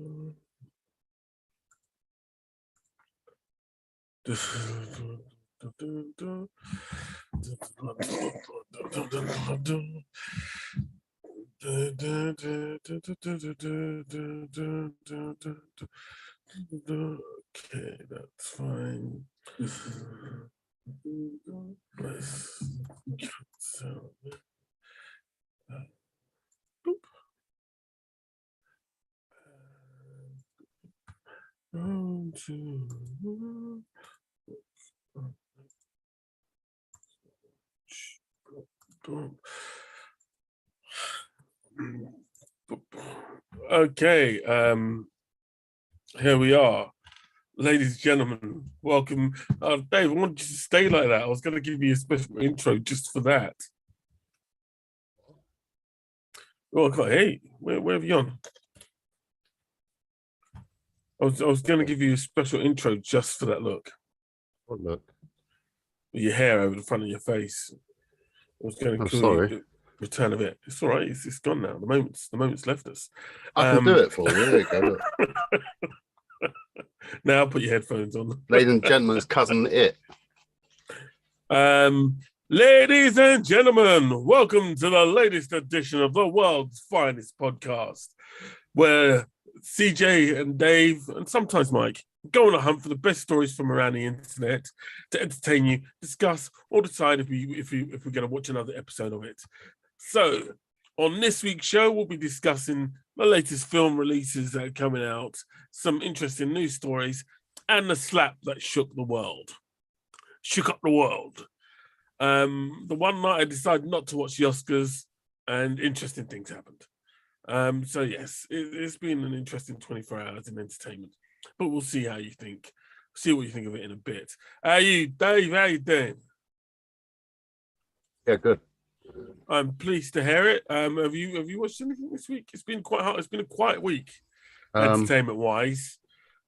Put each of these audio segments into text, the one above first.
Okay, that's fine. Let's so, okay, here we are. Ladies and gentlemen, welcome. Dave, I wanted you to stay like that. I was going to give you a special intro just for that. Oh, I can't hear you. Where have you gone? I was going to give you a special intro just for that look. What look? With your hair over the front of your face. I was going to call you return of it. It's all right. It's gone now. The moment's left us. I can do it for you. There you go. Look. Now put your headphones on. Ladies and gentlemen, cousin It. Ladies and gentlemen, welcome to the latest edition of the world's finest podcast, where CJ and Dave, and sometimes Mike, go on a hunt for the best stories from around the internet to entertain you, discuss, or decide if we're going to watch another episode of it. So, on this week's show, we'll be discussing the latest film releases that are coming out, some interesting news stories, and the slap that shook up the world. The one night I decided not to watch the Oscars, and interesting things happened. So yes, it's been an interesting 24 hours in entertainment, but we'll see how you think. See what you think of it in a bit. How are you, Dave? How you doing? Yeah, good. I'm pleased to hear it. Have you watched anything this week? It's been quite hard. It's been a quiet week, entertainment wise.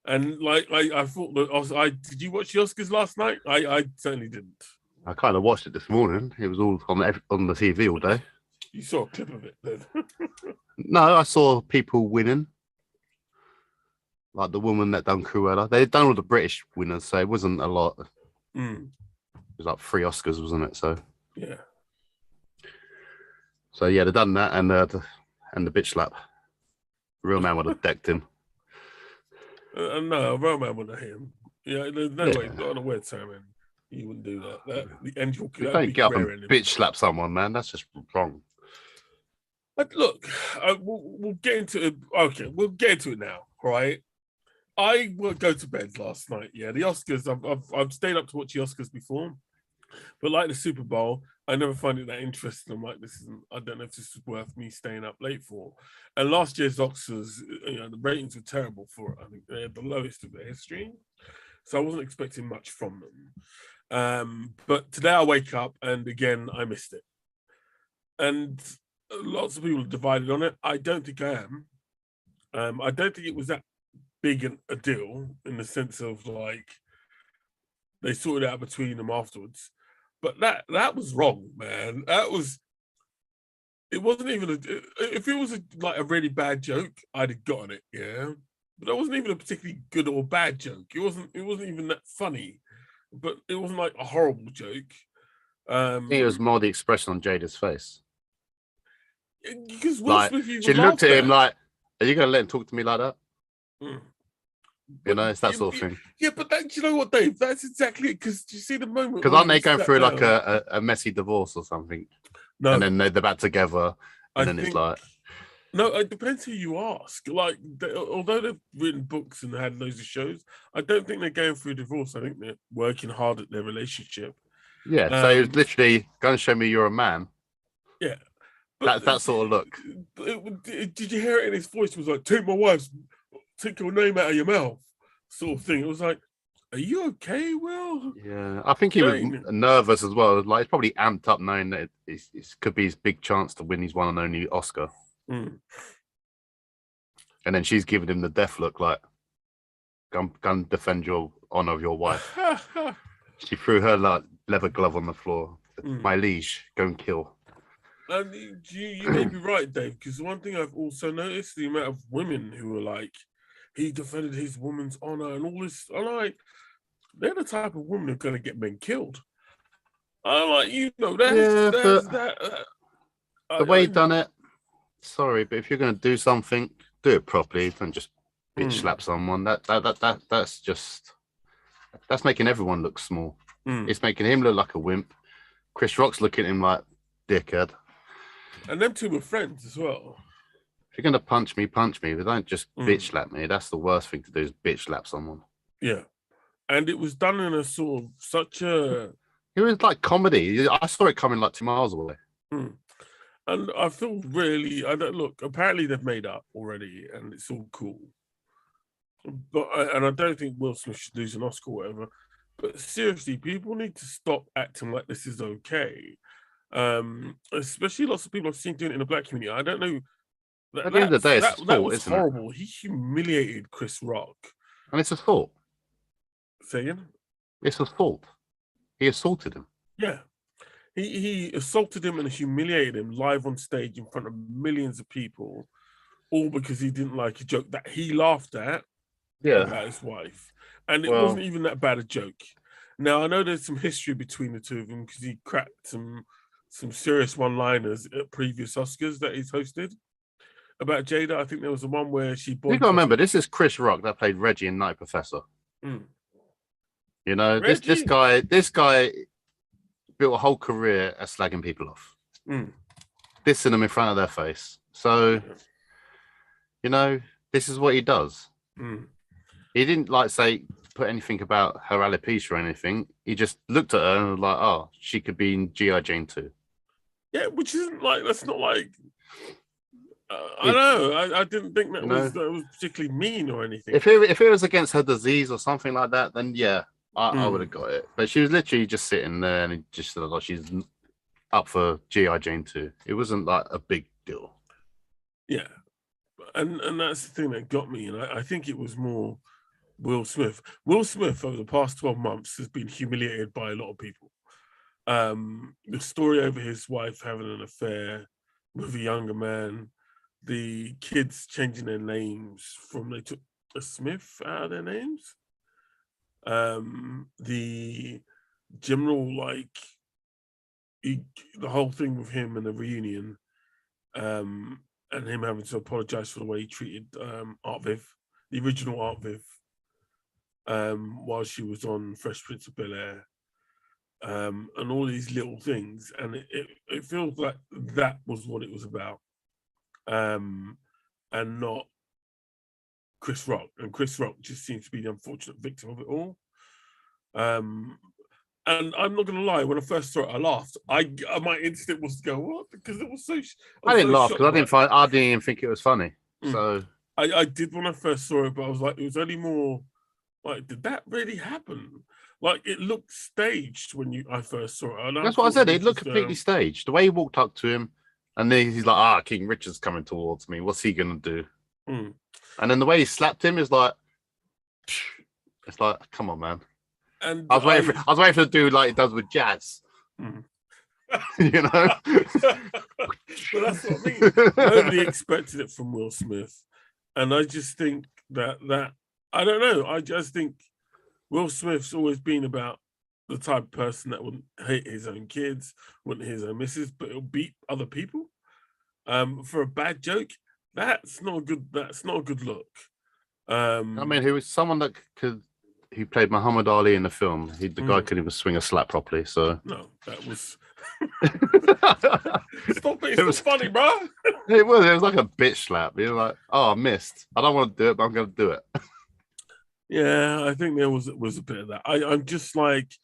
And like I thought that did you watch the Oscars last night? I certainly didn't. I kind of watched it this morning. It was all on the TV all day. You saw a clip of it then? No, I saw people winning. Like the woman that done Cruella. They'd done all the British winners, so it wasn't a lot. It was like 3 Oscars, wasn't it? So yeah. So yeah, they've done that and the bitch slap. Real man would have decked him. No, a real man wouldn't have hit him. Yeah, there's no way. Not on a word ceremony. You wouldn't do that. You don't get up and bitch slap someone, man. That's just wrong. But look, we'll get into it. Okay, we'll get into it now, right? I will go to bed last night. Yeah, the Oscars. I've stayed up to watch the Oscars before, but like the Super Bowl, I never find it that interesting. I'm like, I don't know if this is worth me staying up late for. And last year's Oscars, the ratings were terrible for it. I think they had the lowest of their history, so I wasn't expecting much from them. But today I wake up and again I missed it, and lots of people are divided on it. I don't think I am. I don't think it was that big a deal in the sense of like they sorted it out between them afterwards. But that was wrong, man. It wasn't even if it was like a really bad joke, I'd have gotten it, yeah. But that wasn't even a particularly good or bad joke. It wasn't even that funny, but it wasn't like a horrible joke. I think it was more the expression on Jada's face. Because Will Smith even she looked at him like, "Are you gonna let him talk to me like that?" You know, it's that sort of thing. Yeah, but you know what, Dave? That's exactly it. Because you see the moment. Because aren't they going through like a messy divorce or something? No. And then they're back together, and then it's like. No, it depends who you ask. Like, although they've written books and had loads of shows, I don't think they're going through a divorce. I think they're working hard at their relationship. Yeah, so it was literally going to show me you're a man. Yeah. That sort of look. Did you hear it in his voice? It was like, take your name out of your mouth, sort of thing. It was like, are you okay, Will? Yeah, I think he was nervous as well. Like, he's probably amped up knowing that it could be his big chance to win his one and only Oscar. And then she's giving him the death look, like, go defend your honor of your wife. She threw her like leather glove on the floor. My liege, go and kill. And you may be right, Dave, because one thing I've also noticed, the amount of women who are like he defended his woman's honor and all this. I'm like, they're the type of women who are going to get men killed. I'm like, Yeah, that's but that. the way he done it, sorry, but if you're going to do something, do it properly. Don't just bitch slap someone. That's making everyone look small. It's making him look like a wimp. Chris Rock's looking at him like dickhead. And them two were friends as well. If you're going to punch me, but don't just bitch slap me. That's the worst thing to do is bitch slap someone. Yeah. And it was done in a sort of such a... It was like comedy. I saw it coming like 2 miles away. And I feel really... Look, apparently they've made up already and it's all cool. But I don't think Will Smith should lose an Oscar or whatever. But seriously, people need to stop acting like this is okay. Especially lots of people I've seen doing it in the black community. I don't know. At the end of the day, it's his that fault, was isn't horrible. He humiliated Chris Rock. And it's his fault. Say again? It's his fault. He assaulted him. Yeah. He assaulted him and humiliated him live on stage in front of millions of people, all because he didn't like a joke that he laughed at about his wife. And it wasn't even that bad a joke. Now, I know there's some history between the two of them because he cracked some serious one-liners at previous Oscars that he's hosted about Jada. I think there was the one where she boycotted... You got to remember, this is Chris Rock that played Reggie in Night Professor. You know, this guy built a whole career at slagging people off, dissing them in front of their face. So, you know, this is what he does. He didn't put anything about her alopecia or anything. He just looked at her and was like, "Oh, she could be in G.I. Jane too." Yeah, which isn't like, that's not like... I know. I didn't think that was particularly mean or anything. If it was against her disease or something like that, then yeah, I would have got it. But she was literally just sitting there and just said, like, she's up for G.I. Jane too. It wasn't like a big deal. Yeah, and that's the thing that got me. And I think it was more Will Smith. Will Smith over the past 12 months has been humiliated by a lot of people. The story over his wife having an affair with a younger man. The kids changing their names they took a Smith out of their names. The general, the whole thing with him and the reunion, and him having to apologize for the way he treated Art Viv, the original Art Viv, while she was on Fresh Prince of Bel-Air, and all these little things. And it feels like that was what it was about. And not Chris Rock. And Chris Rock just seems to be the unfortunate victim of it all. And I'm not gonna lie, when I first saw it, I laughed. My instinct was to go, what? Because it was so... I didn't laugh because I didn't even think it was funny. So I did when I first saw it, but I was like, it was only more like, did that really happen? Like, it looked staged when I first saw it. And that's what I said. It looked completely staged. The way he walked up to him, and then he's like, King Richard's coming towards me. What's he going to do? And then the way he slapped him is like, it's like, come on, man. And I was waiting for the dude like he does with jazz. You know? But that's what I mean. Nobody expected it from Will Smith. And I just think that I don't know. I just think Will Smith's always been about the type of person that wouldn't hate his own kids, wouldn't hit his own missus, but he'll beat other people for a bad joke. That's not a good look. I mean, he was someone that he played Muhammad Ali in the film. The guy couldn't even swing a slap properly. So no, that was stop it. It's not funny, bro. It was like a bitch slap. You're like, I missed. I don't want to do it, but I'm going to do it. Yeah, I think there was a bit of that. I'm just like,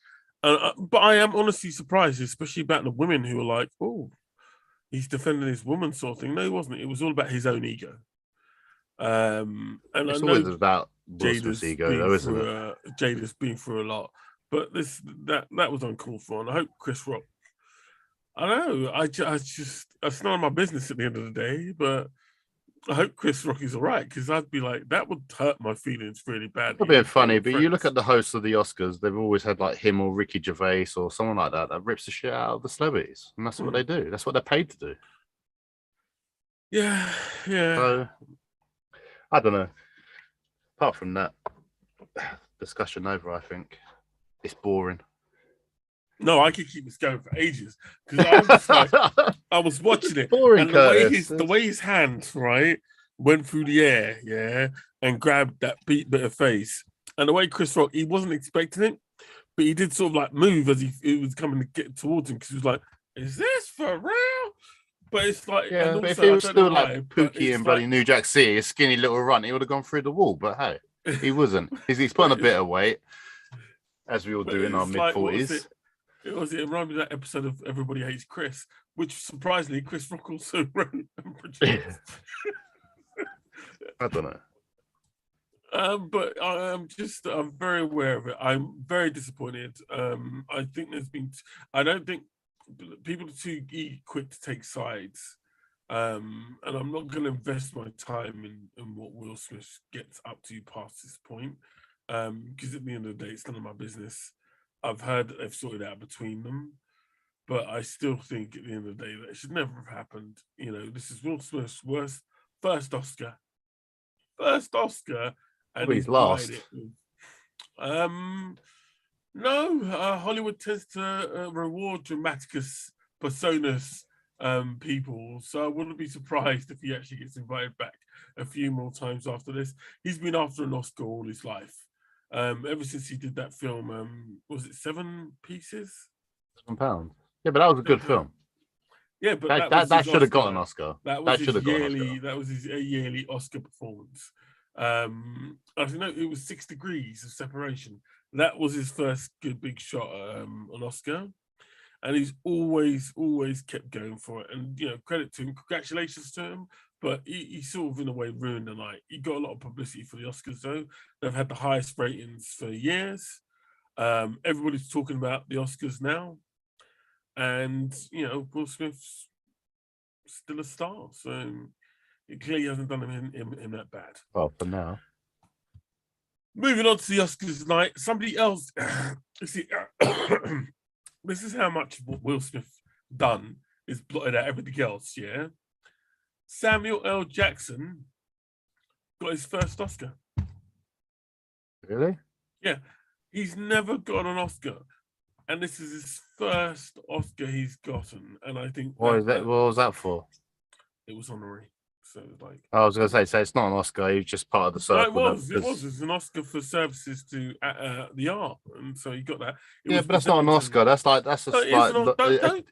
but I am honestly surprised, especially about the women who are like, oh, he's defending his woman sort of thing. No, he wasn't. It was all about his own ego. And it's I know always about Jada's ego, though, isn't it? Jada's been through a lot, but that was uncalled for. And I hope Chris Rock. I don't know. I just it's none of my business at the end of the day, but I hope Chris Rock is all right, because I'd be like, that would hurt my feelings really badly. It's a bit funny, but you look at the hosts of the Oscars, they've always had like him or Ricky Gervais or someone like that rips the shit out of the celebrities. And that's what they do. That's what they're paid to do. Yeah. So, I don't know. Apart from that, discussion over. I think it's boring. No, I could keep this going for ages because I was like, I was watching it, boring, and Curtis. the way his hand right went through the air, yeah, and grabbed that bit of face, and the way Chris Rock, he wasn't expecting it, but he did sort of like move as it was coming to get towards him because he was like, "Is this for real?" But it's like, Yeah, and but also, if he was I don't know still why, like Pookie and bloody New Jack City, a skinny little runt, he would have gone through the wall. But hey, he wasn't. He's put on a bit of weight, as we all do in our mid-40s. It reminded me of that episode of Everybody Hates Chris, which surprisingly Chris Rock also wrote and produced. I don't know. But I'm very aware of it. I'm very disappointed. I think I don't think people are too quick to take sides. And I'm not going to invest my time in what Will Smith gets up to past this point. Because at the end of the day, it's none of my business. I've heard that they've sorted out between them, but I still think at the end of the day that it should never have happened. You know, this is Will Smith's first Oscar, and he's last. No, Hollywood tends to reward dramaticus personas people, so I wouldn't be surprised if he actually gets invited back a few more times after this. He's been after an Oscar all his life. Ever since he did that film, was it 7 Pieces? £7. Yeah, but that was a good film. Yeah, but that should have got an Oscar. That was his yearly Oscar performance. I think it was 6 Degrees of Separation. That was his first good big shot an Oscar, and he's always kept going for it. And credit to him, congratulations to him. But he sort of in a way ruined the night. He got a lot of publicity for the Oscars though. They've had the highest ratings for years. Everybody's talking about the Oscars now, and Will Smith's still a star, so it clearly hasn't done him that bad. Well, for now. Moving on to the Oscars tonight, somebody else. See, this is how much what Will Smith done is blotted out everything else. Yeah, Samuel L. Jackson got his first Oscar. Really? Yeah, he's never got an Oscar, and this is his first Oscar he's gotten. And I think what was that for? It was honorary. So like, I was going to say, so it's not an Oscar. He's just part of the circle. No, it was. It's an Oscar for services to the art, and so he got that. But that's not an Oscar. That's a lifetime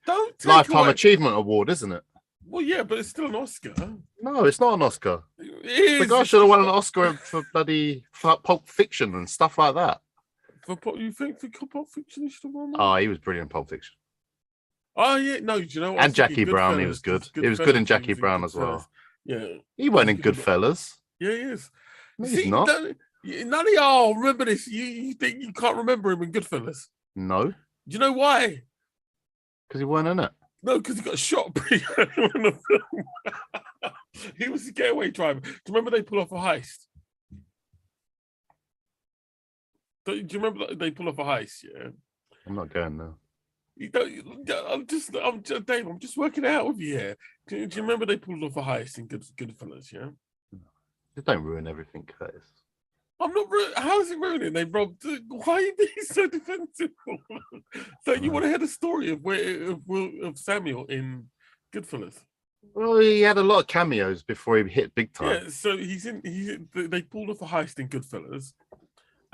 lifetime achievement award, isn't it? Well, yeah, but it's still an Oscar. No, it's not an Oscar. It is. The guy should have won an Oscar for bloody Pulp Fiction and stuff like that. You think for Pulp Fiction he should have won that? Oh, he was brilliant in Pulp Fiction. Oh yeah, no, do you know what? And Jackie Brown, he was good. He was good in Jackie Brown as well. Yeah, he went in Goodfellas. Yeah, he is. No, he's not. None of y'all remember this. You think you can't remember him in Goodfellas? No. Do you know why? Because he weren't in it. No, because he got shot pretty early in the film. He was a getaway driver. Do you remember they pull off a heist? Do you remember they pull off a heist? Yeah. I'm not going now. I'm just Dave. I'm just working out with you here. Do you remember they pulled off a heist in Goodfellas? Yeah. Just don't ruin everything, Curtis. I'm not. How is it ruining? They robbed. Why are you being so defensive? So you want to hear the story of Samuel in Goodfellas? Well, he had a lot of cameos before he hit big time. Yeah. So they pulled off a heist in Goodfellas,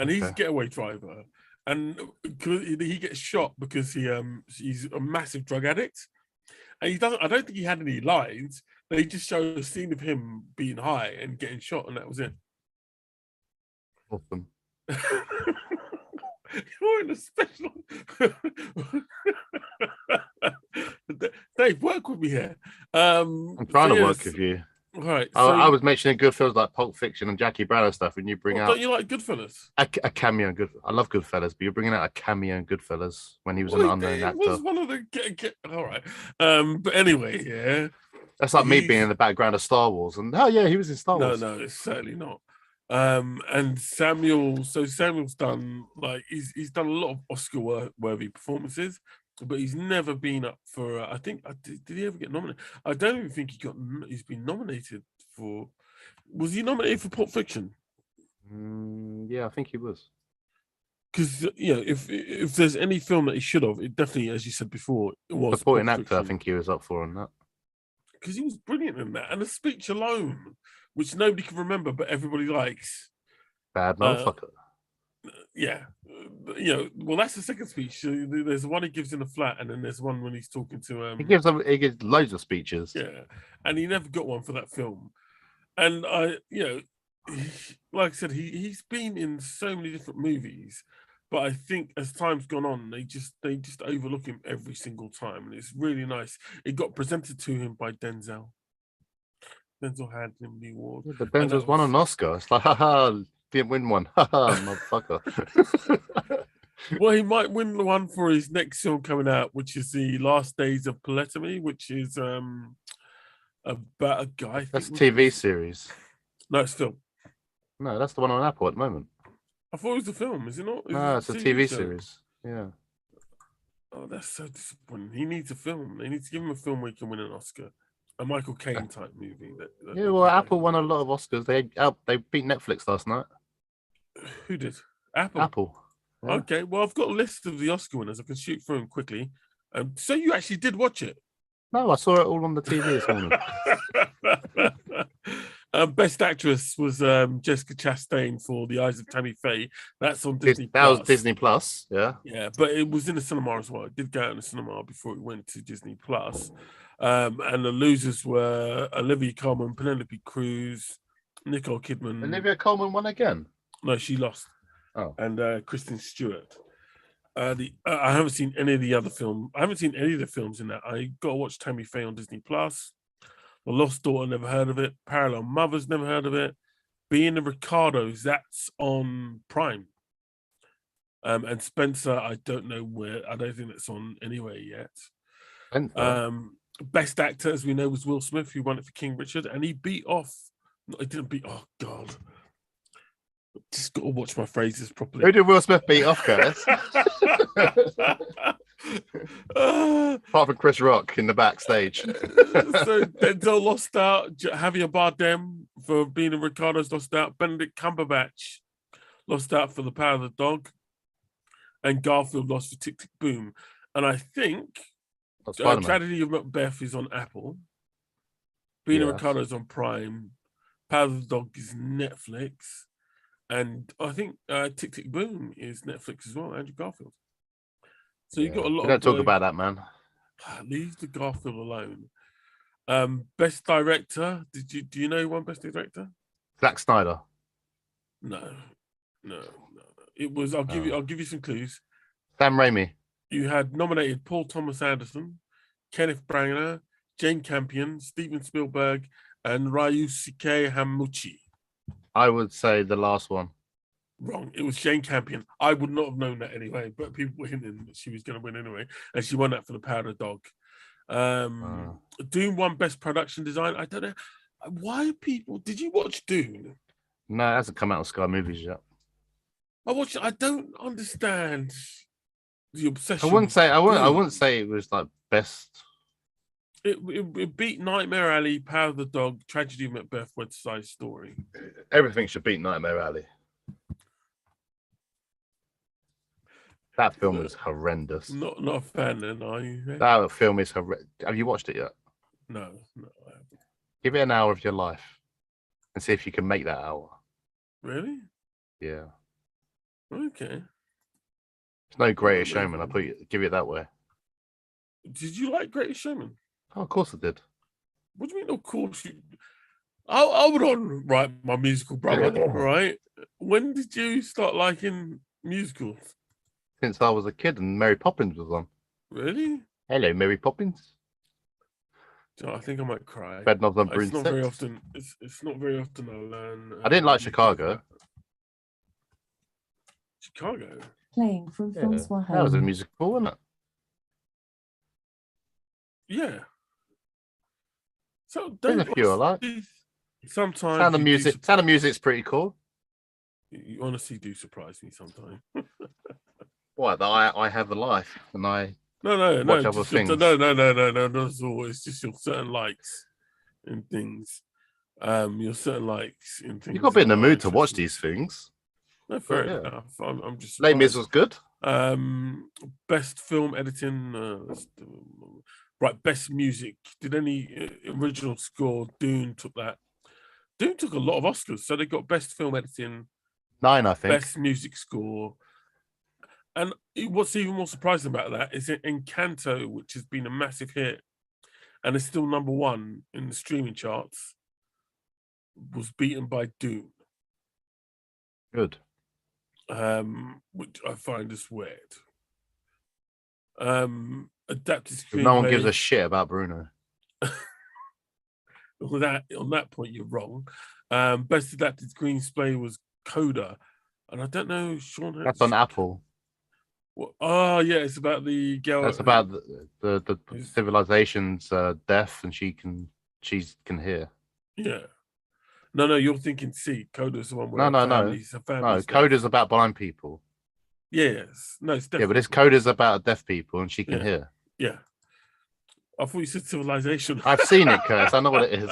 and he's a getaway driver. And he gets shot because he's a massive drug addict, and he doesn't. I don't think he had any lines. They just show a scene of him being high and getting shot, and that was it. Awesome. You're in a special. Dave, work with me here. I'm trying to work with you. Right. I was mentioning Goodfellas like Pulp Fiction and Jackie Brown and stuff, and you bring out. Don't you like Goodfellas? A cameo in Goodfellas. I love Goodfellas, but you're bringing out a cameo in Goodfellas when he was an unknown actor. It was one of the. All right. But anyway, yeah. That's like me being in the background of Star Wars, and he was in Star Wars. No, it's certainly not. And Samuel's done he's done a lot of Oscar-worthy performances, but he's never been up for. I think did he ever get nominated? I don't even think he's been nominated for. Was he nominated for Pulp Fiction? Yeah, I think he was. Because if there's any film that he should have, it definitely, as you said before, it was supporting actor. I think he was up for on that. Because he was brilliant in that, and the speech alone, which nobody can remember but everybody likes. Bad motherfucker. Well, that's the second speech. There's one he gives in the flat, and then there's one when he's talking to. He gives loads of speeches. Yeah, and he never got one for that film. And like I said, he's been in so many different movies, but I think as time's gone on, they just overlook him every single time, and it's really nice. It got presented to him by Denzel. Denzel handed him the award. Yeah, but Denzel's won an Oscar. It's like, haha, didn't win one. Haha, motherfucker. Well, he might win the one for his next film coming out, which is The Last Days of Polygamy, which is about a guy. That's a TV series. No, it's film. No, that's the one on Apple at the moment. I thought it was the film. Is it not? No, it's a TV series. Yeah. Oh, that's so disappointing. He needs a film. They need to give him a film where he can win an Oscar. A Michael Caine type movie. Yeah, well, Apple won a lot of Oscars. They beat Netflix last night. Who did? Apple. Apple. Yeah. Okay, well, I've got a list of the Oscar winners. I can shoot through them quickly. So you actually did watch it? No, I saw it all on the TV this morning. Best actress was Jessica Chastain for The Eyes of Tammy Faye. That's on Disney. That was Disney Plus, yeah. Yeah, but it was in the cinema as well. It did go out in the cinema before it went to Disney Plus. And the losers were Olivia Colman, Penelope Cruz, Nicole Kidman. Olivia Colman won again? No, she lost. Oh. And Kristen Stewart. I haven't seen any of the other film. I haven't seen any of the films in that. I got to watch Tammy Faye on Disney Plus. The Lost Daughter, never heard of it. Parallel Mothers, never heard of it. Being the Ricardos, that's on Prime. And Spencer, I don't know where. I don't think that's on anywhere yet. Best actor, as we know, was Will Smith, who won it for King Richard, and he beat off. No, he didn't beat. Oh God! Just got to watch my phrases properly. Who did Will Smith beat off, Curtis? Apart from Chris Rock in the backstage. So Denzel lost out. Javier Bardem for being in Ricardo's lost out. Benedict Cumberbatch lost out for The Power of the Dog. And Garfield lost for Tick Tick Boom. And I think Tragedy of Macbeth is on Apple. Being in Ricardo's on Prime. Power of the Dog is Netflix. And I think Tick Tick Boom is Netflix as well, Andrew Garfield. So you got a lot. Don't talk about that, man. Leave the Garfield alone. Best director. Do you know one best director? Zack Snyder. No. It was. I'll give you some clues. Sam Raimi. You had nominated Paul Thomas Anderson, Kenneth Branagh, Jane Campion, Steven Spielberg, and Ryusuke Hamaguchi. I would say the last one. Wrong. It was Jane Campion. I would not have known that anyway, but people were hinting that she was going to win anyway, and she won that for The Power of the Dog. Dune won Best Production Design. I don't know why people. Did you watch Dune? No, it hasn't come out on Sky Movies yet. I watched it. I don't understand the obsession. I wouldn't say it was like best. It beat Nightmare Alley, Power of the Dog, Tragedy of Macbeth, West Side Story. Everything should beat Nightmare Alley. That film is horrendous. Not a fan, then, are you? That film is horrendous. Have you watched it yet? No, I haven't. Give it an hour of your life and see if you can make that hour. Really? Yeah. Okay. It's no Greatest Showman. Give it that way. Did you like Greatest Showman? Oh, of course I did. What do you mean? Of course you. I would on right, my musical brother. Right? When did you start liking musicals? Since I was a kid and Mary Poppins was on. Really? Hello, Mary Poppins. I think I might cry. Bedknobs and Broomsticks. It's not very often. It's not very often I learn. I didn't like Chicago. Chicago. Playing from Francois. That was a musical, wasn't it? Yeah. So there's a few I like. Sometimes Sound of Music's pretty cool. You honestly do surprise me sometimes. What? That I have a life and I watch other things. No, not at all. It's just your certain likes and things. Your certain likes and things. You've got to be in the mood to watch these things. No, fair enough. I'm just Les Mis was good. Best film editing. Right, best music. Did any original score? Dune took that. Dune took a lot of Oscars, so they got best film editing, 9, I think. best music score. And what's even more surprising about that is that Encanto, which has been a massive hit and is still #1 in the streaming charts, was beaten by Dune. Good. Which I find is weird. Adapted screenplay. No one gives a shit about Bruno. On that point, you're wrong. Best adapted screenplay was Coda, and I don't know, Sean. That's on Apple. Oh yeah, it's about the girl. That's about the civilization's death, and she can hear. Yeah. No, you're thinking C. Coda's the one where No. families Coda's about blind people. Yes. No, it's definitely. Yeah, but this Coda's about deaf people, and she can hear. Yeah. I thought you said civilization. I've seen it, Curtis. I know what it is.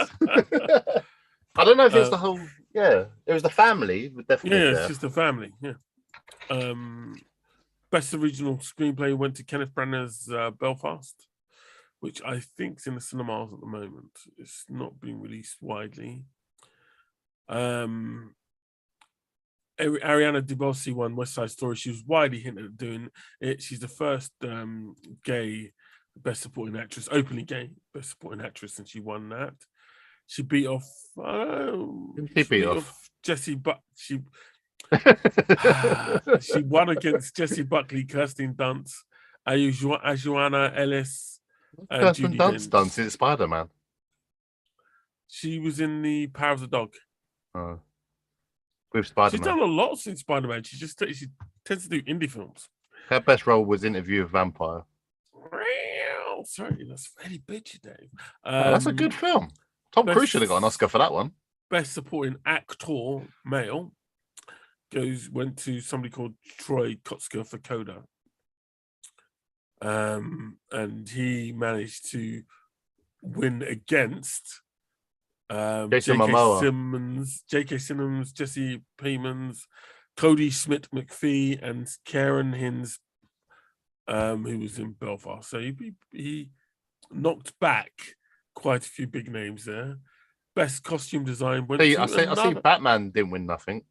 I don't know if it's the whole. Yeah, it was the family. Definitely. Yeah, it's just the family. Yeah. Best original screenplay went to Kenneth Branagh's Belfast, which I think is in the cinemas at the moment. It's not being released widely. Ariana DeBose won West Side Story. She was widely hinted at doing it. She's the first gay best supporting actress, openly gay best supporting actress, and she won that. She beat off. She beat off Jessie She won against Jessie Buckley, Kirsten Dunst, Ajuana Ellis, and Kirsten Judi Dunst Dench. Is it Spider-Man? She was in the Power of the Dog. Oh. With Spider-Man. She's done a lot since Spider-Man. She tends to do indie films. Her best role was Interview with Vampire. Sorry, that's very bitchy, Dave. That's a good film. Tom Cruise should have got an Oscar for that one. Best supporting actor male went to somebody called Troy Kotsur for Coda. And he managed to win against Jason Momoa. J.K. Simmons, Jesse Plemons, Cody Smith McPhee, and Karen Hinds, who was in Belfast. So he knocked back quite a few big names there. Best costume design went to I see Batman didn't win nothing.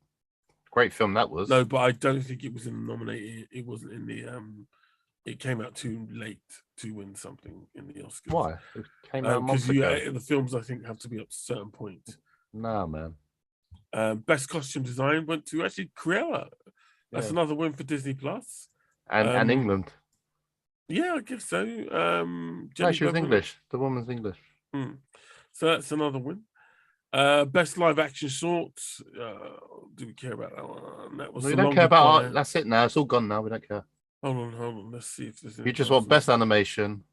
Great film that was. No, but I don't think it was in the nominated. It wasn't in the. It came out too late to win something in the Oscars. Why? It came out because the films I think have to be up to a certain point. No, man. Best costume design went to actually Cruella. That's another win for Disney Plus. And England. Yeah, I guess so. No, she was English. The woman's English. So that's another win. Best live action shorts. Do we care about that one? That was. We don't care about art. That's it now. It's all gone now. We don't care. Hold on. Let's see if there's. You just want best animation.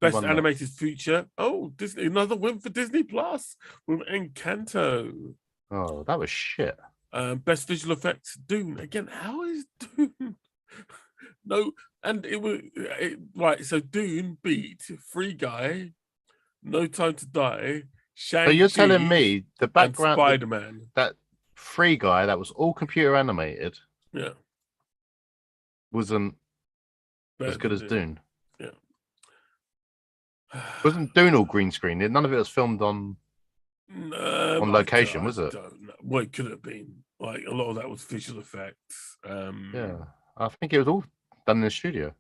Best animated feature. Oh, Disney! Another win for Disney Plus with Encanto. Oh, that was shit. Best visual effects. Dune again. How is Dune? No, and it was right. So Dune beat Free Guy, No Time to Die. Shang-Chi, so you're telling me the background Spider-Man, that Free Guy that was all computer animated, wasn't as good as Dune. Yeah, wasn't Dune all green screen? None of it was filmed on location, was it? Well, it could have been. Like a lot of that was visual effects. Yeah, I think it was all done in the studio.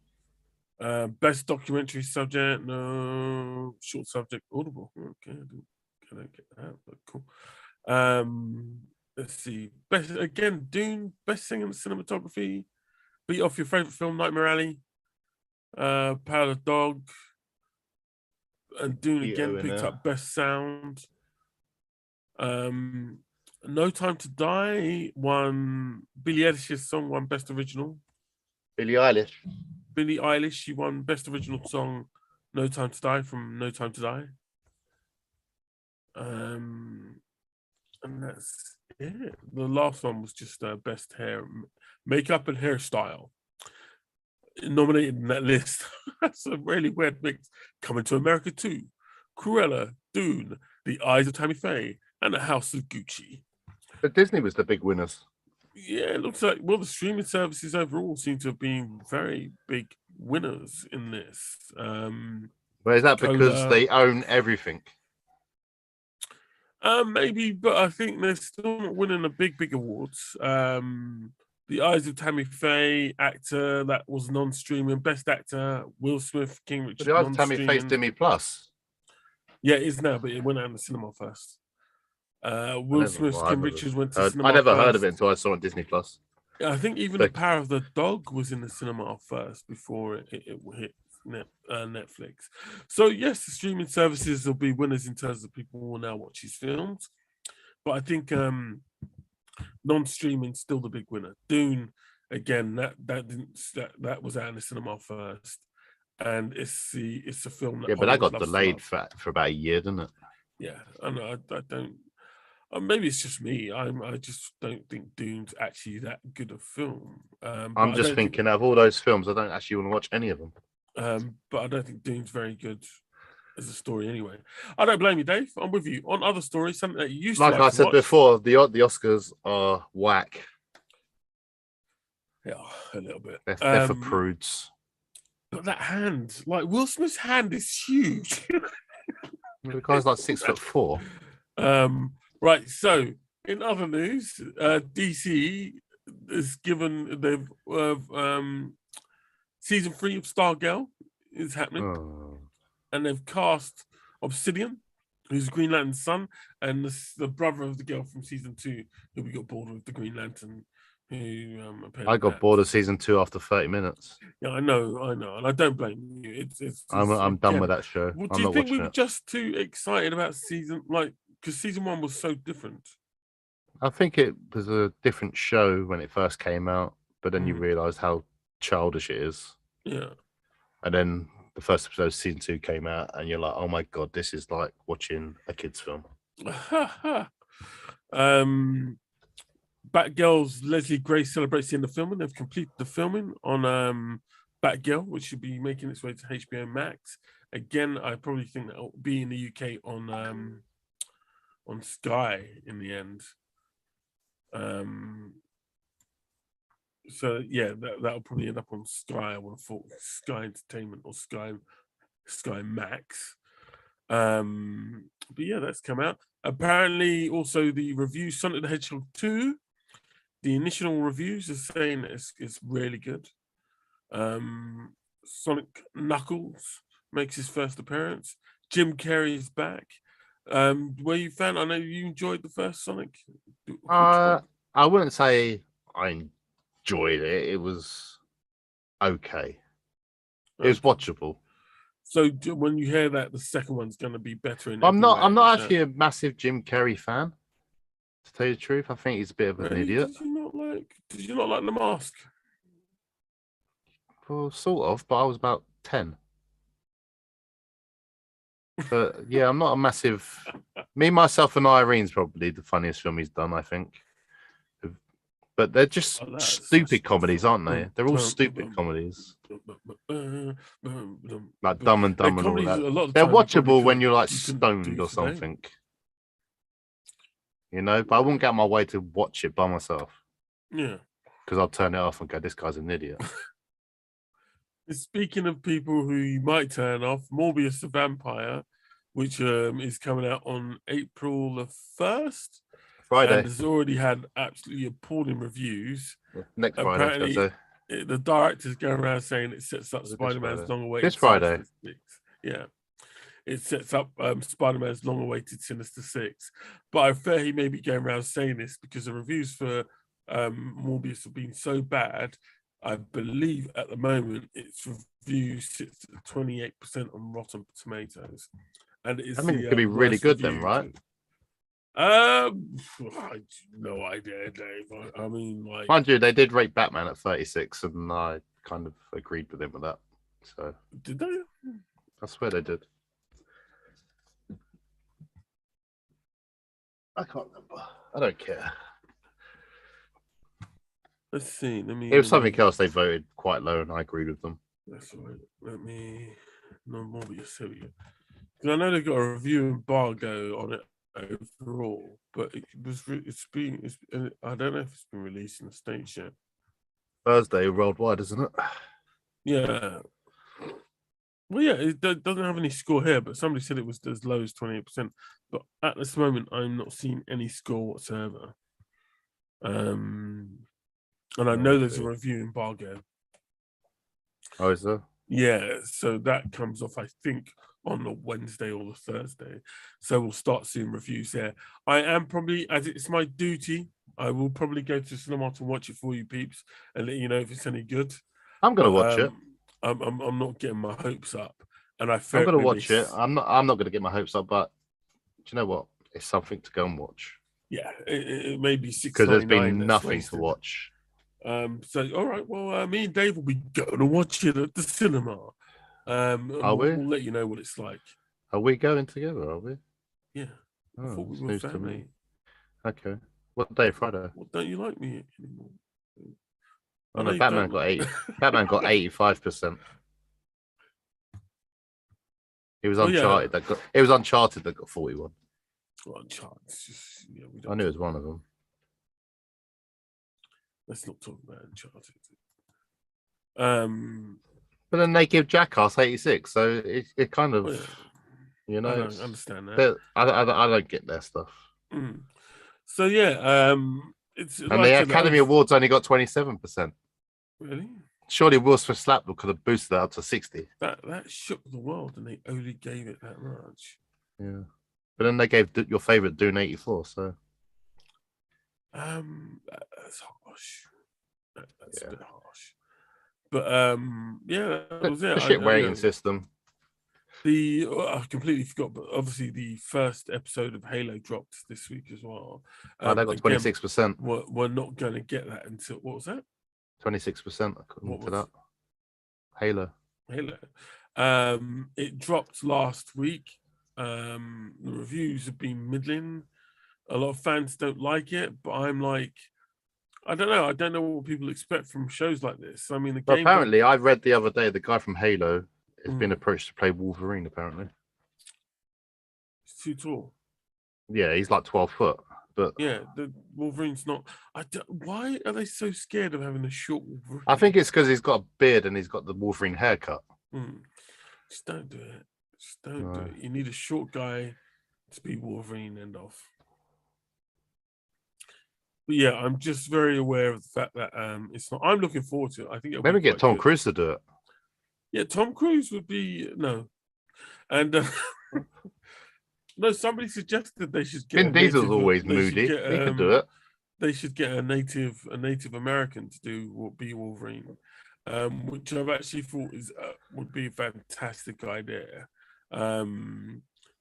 Best documentary subject, no. Short subject, Audible. Okay, can I get that? But cool. Let's see. Best again, Dune. Best thing in cinematography. Beat off your favorite film, Nightmare Alley. Power of the Dog. And Dune again picked up best sound. No Time to Die won. Billie Eilish's song won best original. Billie Eilish, she won best original song. No Time to Die from No Time to Die. And that's it. The last one was just best hair, makeup, and hairstyle. Nominated in that list. That's a really weird mix. Coming to America 2, Cruella, Dune, The Eyes of Tammy Faye, and The House of Gucci. But Disney was the big winners. Yeah, it looks like the streaming services overall seem to have been very big winners in this. But is that because they own everything? Maybe, but I think they're still not winning the big awards. The Eyes of Tammy Faye, actor that was non-streaming, best actor, Will Smith, King Richard. But the Eyes of Tammy Faye's Disney Plus. Yeah, it is now, but it went out in the cinema first. Will Smith's King Richard went to cinema. I never heard of it until I saw it on Disney Plus. I think even The Power of the Dog was in the cinema first before it hit Netflix. So yes, the streaming services will be winners in terms of people who will now watch his films. But I think non-streaming still the big winner. Dune, again, that was out in the cinema first, and it's a film that but that got delayed for about a year, didn't it? Yeah, I know. I don't. Maybe it's just me. I just don't think Dune's actually that good a film. I'm just thinking of all those films, I don't actually want to watch any of them. But I don't think Dune's very good as a story anyway. I don't blame you, Dave. I'm with you. On other stories, something that you used to like I said before, the Oscars are whack. Yeah, a little bit. They're for prudes. But that hand, like Will Smith's hand is huge. The guy's like 6'4". Right, so in other news, DC is given season 3 of Stargirl is happening, and they've cast Obsidian, who's Green Lantern's son, and the brother of the girl from season 2, who we got bored with the Green Lantern. I got bored of season 2 after 30 minutes. Yeah, I know, and I don't blame you. I'm done with that show. Well, do you think we were just too excited about because season 1 was so different? I think it was a different show when it first came out, but then you realise how childish it is. Yeah. And then the first episode of season 2 came out, and you're like, oh my God, this is like watching a kid's film. Batgirl's Leslie Grace celebrates the end of filming. They've completed the filming on Batgirl, which should be making its way to HBO Max. Again, I probably think that will be in the UK on Sky in the end. So yeah, that'll probably end up on Sky. I would have thought Sky Entertainment or Sky Max. But yeah, that's come out. Apparently, also the review Sonic the Hedgehog 2. The initial reviews are saying it's really good. Sonic Knuckles makes his first appearance. Jim Carrey is back. Were you fan? I know you enjoyed the first Sonic. I wouldn't say I enjoyed it. It was okay. It was watchable. So when you hear that the second one's going to be better, I'm not actually a massive Jim Carrey fan. To tell you the truth, I think he's a bit of an idiot. Did you not like The Mask? Well, sort of, but I was about 10. But yeah, I'm not a massive. Me, Myself, and Irene's probably the funniest film he's done, I think. But they're just stupid comedies, aren't they? They're all stupid comedies. Like Dumb and Dumber and all that. They're watchable when you're like stoned or something. You know, but I wouldn't get out my way to watch it by myself. Yeah. Because I'll turn it off and go, this guy's an idiot. Speaking of people who you might turn off, Morbius the Vampire, which is coming out on April the 1st. Friday. And has already had absolutely appalling reviews. Next Friday. Apparently, the director's going around saying it sets up Spider-Man's long-awaited... This Friday. Yeah. It sets up Spider-Man's long-awaited Sinister Six. But I fear he may be going around saying this because the reviews for Morbius have been so bad. I believe at the moment its review sits at 28% on Rotten Tomatoes. And it could be really good then, right? I no idea, Dave. I mean, like, mind you, they did rate Batman at 36, and I kind of agreed with him with that. So did they? I swear they did. I can't remember. I don't care. Let's see. It was something else they voted quite low, and I agreed with them. That's all right. No more, but you're silly. Because I know they've got a review embargo on it overall, but I don't know if it's been released in the States yet. Thursday worldwide, isn't it? Yeah. Well, yeah, it doesn't have any score here, but somebody said it was as low as 28%. But at this moment, I'm not seeing any score whatsoever. And I know there's a review embargo. Oh, is there? Yeah, so that comes off, I think, on the Wednesday or the Thursday. So we'll start seeing reviews there. I am probably, as it's my duty, I will probably go to cinema to watch it for you peeps and let you know if it's any good. I'm gonna watch it. I'm not getting my hopes up, and I'm gonna watch it. I'm not gonna get my hopes up, but do you know what? It's something to go and watch. Yeah, it may be $6.99 because there's been nothing to watch. So all right, well, me and Dave will be going to watch it at the cinema. We'll let you know what it's like. Are we going together? Are we? Yeah. I thought we were family. Okay. What day? Friday. Well, don't you like me anymore? Oh no, Batman got 80. Batman got 85%. It was Uncharted that got. It was Uncharted that got 41. Well, Uncharted. Just, I knew it was one of them. Let's not talk about Uncharted. But then they give Jackass 86, so it kind of, I don't understand that. I don't get their stuff. So yeah, it's and like the Academy Awards only got 27%. Really? Surely Wills for Slap could have boosted that up to 60. That shook the world, and they only gave it that much. Yeah, but then they gave your favorite Dune 84. So, that's harsh. That's a bit harsh. But yeah, that was it. The shit rating system. I completely forgot, but obviously the first episode of Halo dropped this week as well. They got 26%. We're not going to get that until what was that? 26% according to that. Halo. It dropped last week. The reviews have been middling. A lot of fans don't like it, but I'm like, I don't know. I don't know what people expect from shows like this. I mean, the game. Apparently, I read the other day the guy from Halo has been approached to play Wolverine. Apparently, he's too tall. Yeah, he's like 12 foot. But yeah, the Wolverine's not. Why are they so scared of having a short Wolverine? I think it's because he's got a beard and he's got the Wolverine haircut. Just don't do it. Just don't do it. You need a short guy to be Wolverine. End off. But yeah, I'm just very aware of the fact that it's not. I'm looking forward to it. I think it'll maybe get Tom Cruise to do it. Yeah, Tom Cruise would be and. No, somebody suggested they should get. Vin Diesel's always moody. He could do it. They should get a Native American to be Wolverine, which I've actually thought would be a fantastic idea.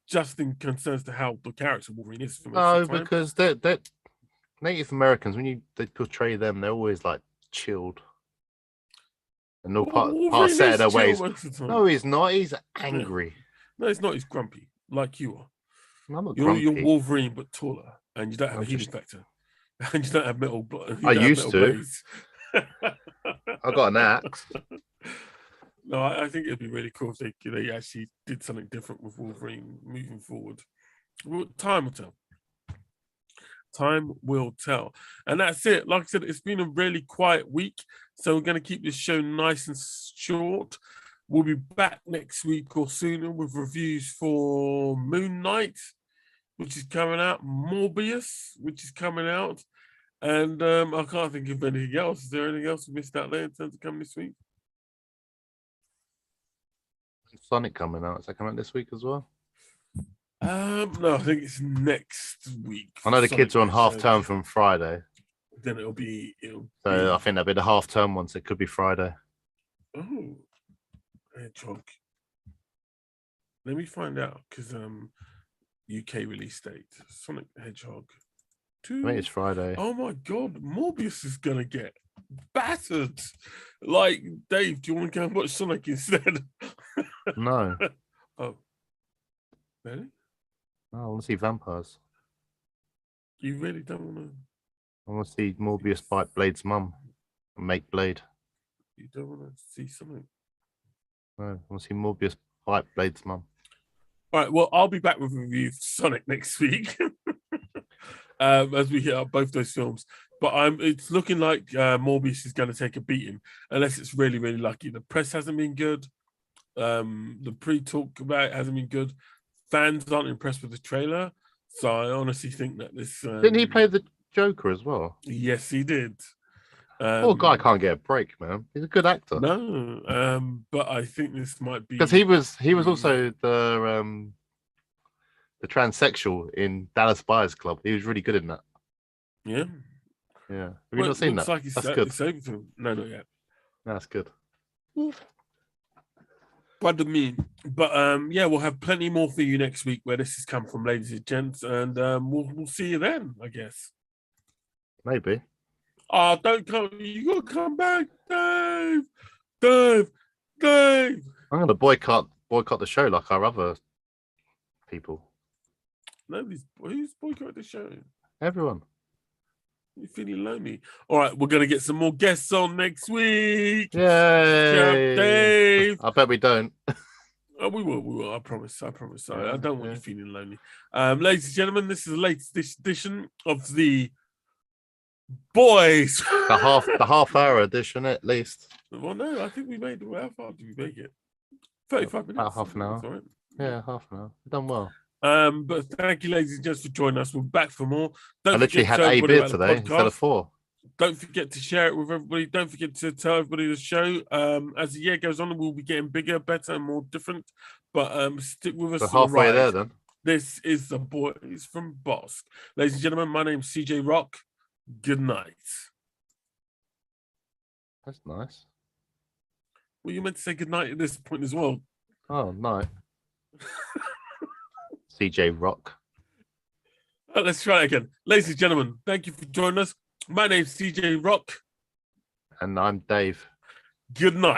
Just in concerns to how the character Wolverine is for most of the time. Because they're Native Americans. When they portray them, they're always like chilled. And no part set of their ways. No, he's not. He's angry. Yeah. No, he's not. He's grumpy, like you are. You're Wolverine, but taller, and you don't have a healing factor, and you don't have metal. I used to. I got an axe. No, I think it'd be really cool if they actually did something different with Wolverine moving forward. Well, time will tell. Time will tell, and that's it. Like I said, it's been a really quiet week, so we're going to keep this show nice and short. We'll be back next week or sooner with reviews for Moon Knight, which is coming out, Morbius, which is coming out, and I can't think of anything else. Is there anything else we missed out there in terms of coming this week? Sonic coming out. Is that coming out this week as well? No, I think it's next week. I know the kids are on half term from Friday. Then it'll be. I think that'll be the half term one, so it could be Friday. Oh, Hedgehog. Let me find out because UK release date Sonic the Hedgehog 2. I think it's Friday. Oh my god, Morbius is gonna get battered. Like, Dave, do you want to go and watch Sonic instead? No. Oh, really? No, I want to see vampires. You really don't want to? I want to see Morbius bite Blade's mum and make Blade. You don't want to see something? No, I want to see Morbius bite Blade's mum. All right. Well, I'll be back with a review of Sonic next week, as we hit up both those films. But it's looking like Morbius is going to take a beating, unless it's really, really lucky. The press hasn't been good. The pre-talk about it hasn't been good. Fans aren't impressed with the trailer, so I honestly think that this. Didn't he play the Joker as well? Yes, he did. Poor guy can't get a break, man. He's a good actor. No, but I think this might be because he was also the transsexual in Dallas Buyers Club. He was really good in that. Yeah. Have you not seen that? Like That's good. No, not yet. That's good. Pardon me. But we'll have plenty more for you next week where this has come from, ladies and gents, and we'll see you then, I guess. Maybe. Oh, don't come! You gotta come back, Dave. Dave. I'm gonna boycott the show like our other people. Who's boycotting the show? Everyone. You're feeling lonely. All right, we're gonna get some more guests on next week. Yay! Dave. I bet we don't. Oh, we will. I promise. I Yeah, don't want you feeling lonely. Ladies and gentlemen, this is the latest edition of the Boys. The half hour edition at least. Well, no, I think we made. How far did we make it? 35 minutes. About half an hour. Right. Yeah, half an hour. We've done well. But thank you, ladies and gents, for joining us. We're back for more. I literally had a beer today instead of 4. Don't forget to share it with everybody. Don't forget to tell everybody the show. As the year goes on, we'll be getting bigger, better, and more different. But stick with us. We're halfway there then. This is the Boys from Bossk. Ladies and gentlemen, my name's CJ Rock. Good night. That's nice. Well, you meant to say good night at this point as well. Oh, night. CJ Rock. Let's try it again. Ladies and gentlemen, thank you for joining us. My name's CJ Rock. And I'm Dave. Good night.